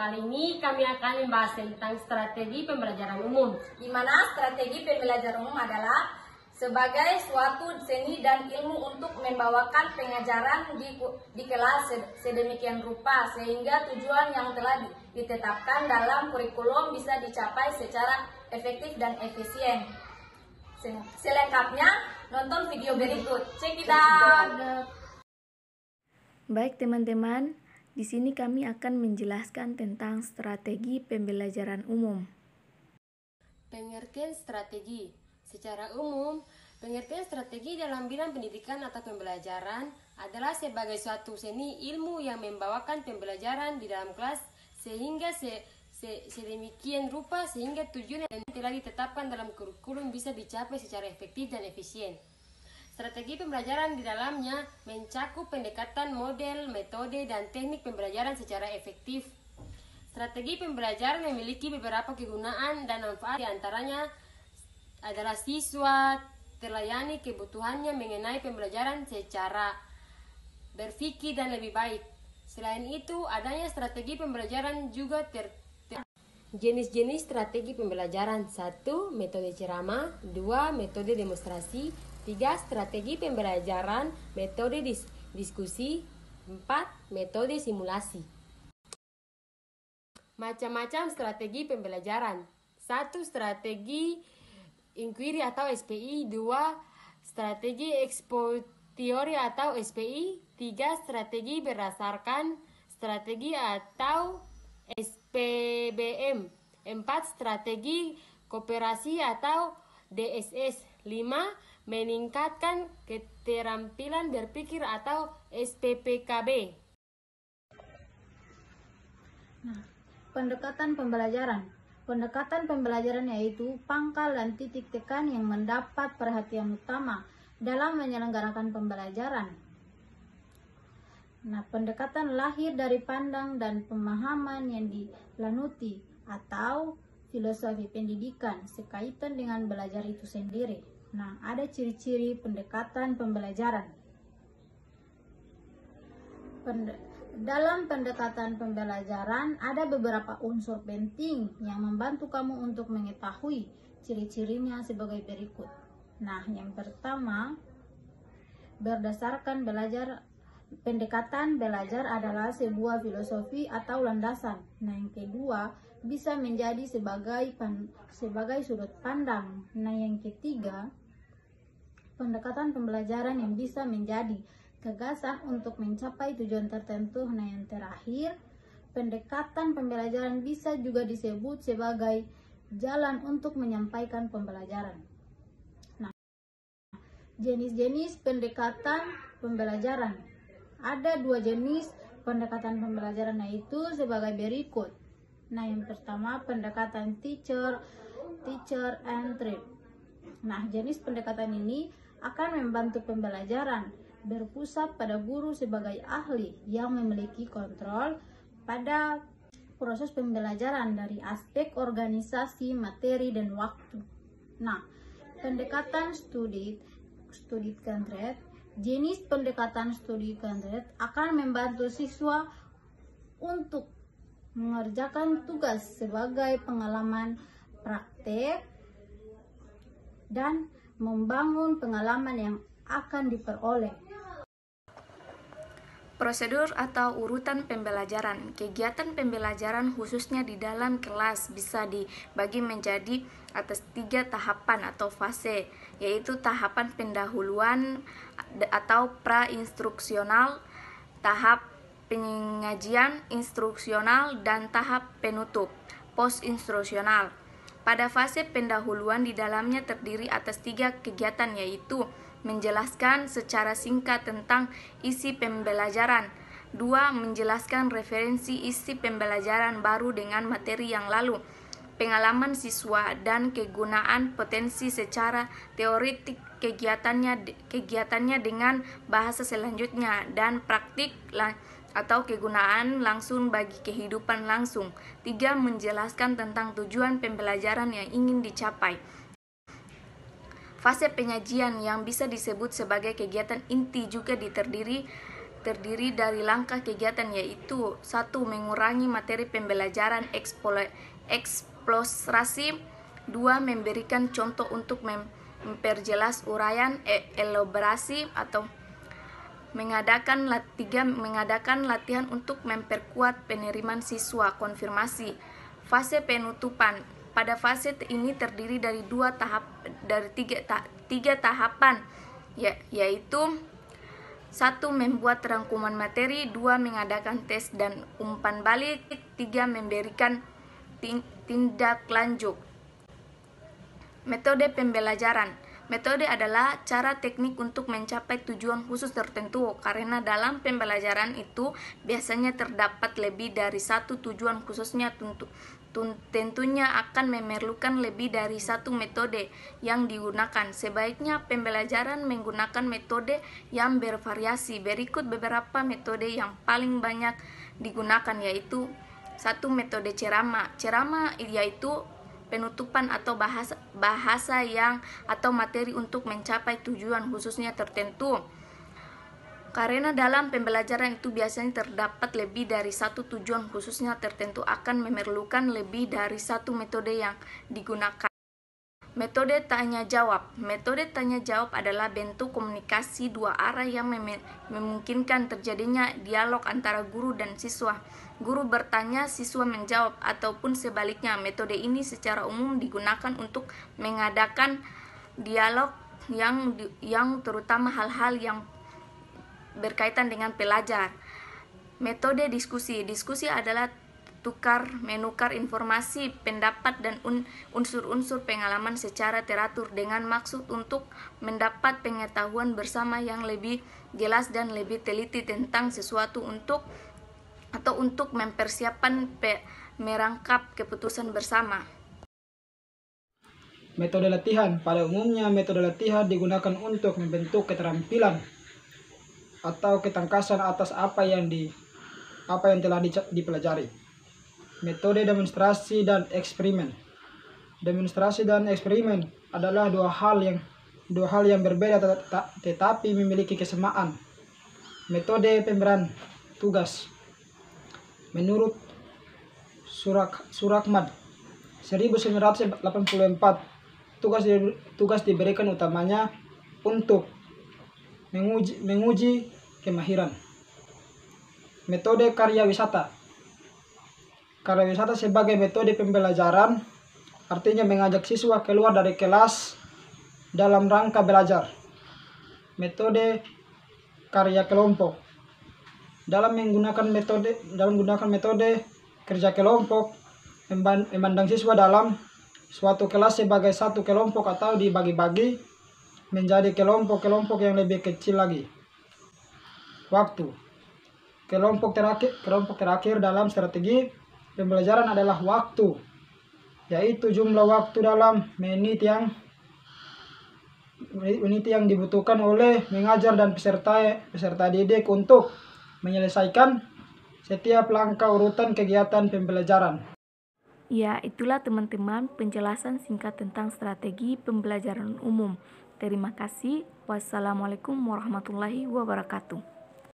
kali ini kami akan membahas tentang strategi pembelajaran umum. Di mana strategi pembelajaran umum adalah sebagai suatu seni dan ilmu untuk membawakan pengajaran di kelas sedemikian rupa sehingga tujuan yang telah ditetapkan dalam kurikulum bisa dicapai secara efektif dan efisien. Selengkapnya nonton video berikut. Check it out. Baik teman-teman, di sini kami akan menjelaskan tentang strategi pembelajaran umum. Pengertian strategi. Secara umum, pengertian strategi dalam bidang pendidikan atau pembelajaran adalah sebagai suatu seni ilmu yang membawakan pembelajaran di dalam kelas sehingga sedemikian rupa sehingga tujuan yang telah ditetapkan dalam kurikulum bisa dicapai secara efektif dan efisien. Strategi pembelajaran di dalamnya mencakup pendekatan model, metode, dan teknik pembelajaran secara efektif. Strategi pembelajaran memiliki beberapa kegunaan dan manfaat, di antaranya adalah siswa terlayani kebutuhannya mengenai pembelajaran secara berpikir dan lebih baik. Selain itu, adanya strategi pembelajaran juga jenis-jenis strategi pembelajaran. 1. Metode ceramah. 2. Metode demonstrasi. 3. Strategi pembelajaran, metode diskusi. 4. Metode simulasi. Macam-macam strategi pembelajaran. 1. Strategi inquiry atau SPI. 2. Strategi expository atau SPI. 3. Strategi berdasarkan strategi atau SPBM. 4. Strategi kooperasi atau DSS. 5. Meningkatkan keterampilan berpikir atau SPPKB. Pendekatan pembelajaran. Pendekatan pembelajaran yaitu pangkal dan titik tekan yang mendapat perhatian utama dalam menyelenggarakan pembelajaran. Pendekatan lahir dari pandang dan pemahaman yang dilanuti atau filosofi pendidikan sekaitan dengan belajar itu sendiri. Ada ciri-ciri pendekatan pembelajaran. Dalam pendekatan pembelajaran ada beberapa unsur penting yang membantu kamu untuk mengetahui ciri-cirinya sebagai berikut. Yang pertama, berdasarkan belajar. Pendekatan belajar adalah sebuah filosofi atau landasan. Yang kedua, bisa menjadi sebagai sudut pandang. Yang ketiga, pendekatan pembelajaran yang bisa menjadi gagasan untuk mencapai tujuan tertentu. Yang terakhir, pendekatan pembelajaran bisa juga disebut sebagai jalan untuk menyampaikan pembelajaran. Jenis-jenis pendekatan pembelajaran. Ada 2 jenis pendekatan pembelajaran, yaitu sebagai berikut. Yang pertama, pendekatan teacher and train. Jenis pendekatan ini akan membantu pembelajaran berpusat pada guru sebagai ahli yang memiliki kontrol pada proses pembelajaran dari aspek organisasi, materi, dan waktu. Pendekatan studied content. Jenis pendekatan studi content akan membantu siswa untuk mengerjakan tugas sebagai pengalaman praktek dan membangun pengalaman yang akan diperoleh. Prosedur atau urutan pembelajaran. Kegiatan pembelajaran khususnya di dalam kelas bisa dibagi menjadi atas 3 tahapan atau fase, yaitu tahapan pendahuluan atau pra-instruksional, tahap pengajian instruksional, dan tahap penutup post-instruksional. Pada fase pendahuluan di dalamnya terdiri atas 3 kegiatan, yaitu menjelaskan secara singkat tentang isi pembelajaran. 2. Menjelaskan referensi isi pembelajaran baru dengan materi yang lalu, pengalaman siswa, dan kegunaan potensi secara teoretik kegiatannya dengan bahasa selanjutnya, dan praktik atau kegunaan langsung bagi kehidupan langsung. 3. Menjelaskan tentang tujuan pembelajaran yang ingin dicapai. Fase penyajian yang bisa disebut sebagai kegiatan inti juga terdiri terdiri dari langkah kegiatan, yaitu 1. Mengurangi materi pembelajaran eksplorasi, 2. Memberikan contoh untuk memperjelas uraian elaborasi atau mengadakan latihan untuk memperkuat penerimaan siswa. Konfirmasi. Fase penutupan. Pada fase ini terdiri dari tiga tahapan, yaitu 1. Membuat rangkuman materi, 2. Mengadakan tes dan umpan balik, 3. Memberikan tindak lanjut. Metode pembelajaran. Metode adalah cara teknik untuk mencapai tujuan khusus tertentu, karena dalam pembelajaran itu biasanya terdapat lebih dari satu tujuan khususnya. Tentunya akan memerlukan lebih dari satu metode yang digunakan. Sebaiknya pembelajaran menggunakan metode yang bervariasi. Berikut beberapa metode yang paling banyak digunakan, yaitu 1. Metode ceramah. Ceramah yaitu penutupan atau bahasa yang atau materi untuk mencapai tujuan khususnya tertentu. Karena dalam pembelajaran itu biasanya terdapat lebih dari satu tujuan khususnya tertentu, akan memerlukan lebih dari satu metode yang digunakan. Metode tanya jawab. Metode tanya jawab adalah bentuk komunikasi dua arah yang memungkinkan terjadinya dialog antara guru dan siswa. Guru bertanya, siswa menjawab, ataupun sebaliknya. Metode ini secara umum digunakan untuk mengadakan dialog yang terutama hal-hal yang berkaitan dengan pelajar. Metode diskusi. Diskusi adalah menukar informasi, pendapat, dan unsur-unsur pengalaman secara teratur dengan maksud untuk mendapat pengetahuan bersama yang lebih jelas dan lebih teliti tentang sesuatu untuk mempersiapkan merangkap keputusan bersama. Metode latihan. Pada umumnya metode latihan digunakan untuk membentuk keterampilan atau ketangkasan atas apa yang telah dipelajari. Metode demonstrasi dan eksperimen. Demonstrasi dan eksperimen adalah dua hal yang berbeda tetapi memiliki kesamaan. Metode pemberian tugas. Menurut Surakmad 1984, tugas diberikan utamanya untuk menguji kemahiran. Metode karya wisata. Karya wisata sebagai metode pembelajaran artinya mengajak siswa keluar dari kelas dalam rangka belajar. Metode karya kelompok. Dalam menggunakan metode kerja kelompok, memandang siswa dalam suatu kelas sebagai satu kelompok atau dibagi-bagi menjadi kelompok-kelompok yang lebih kecil lagi. Waktu. Kelompok terakhir dalam strategi pembelajaran adalah waktu, yaitu jumlah waktu dalam menit yang dibutuhkan oleh mengajar dan peserta didik untuk menyelesaikan setiap langkah urutan kegiatan pembelajaran. Ya, itulah teman-teman penjelasan singkat tentang strategi pembelajaran umum. Terima kasih. Wassalamualaikum warahmatullahi wabarakatuh.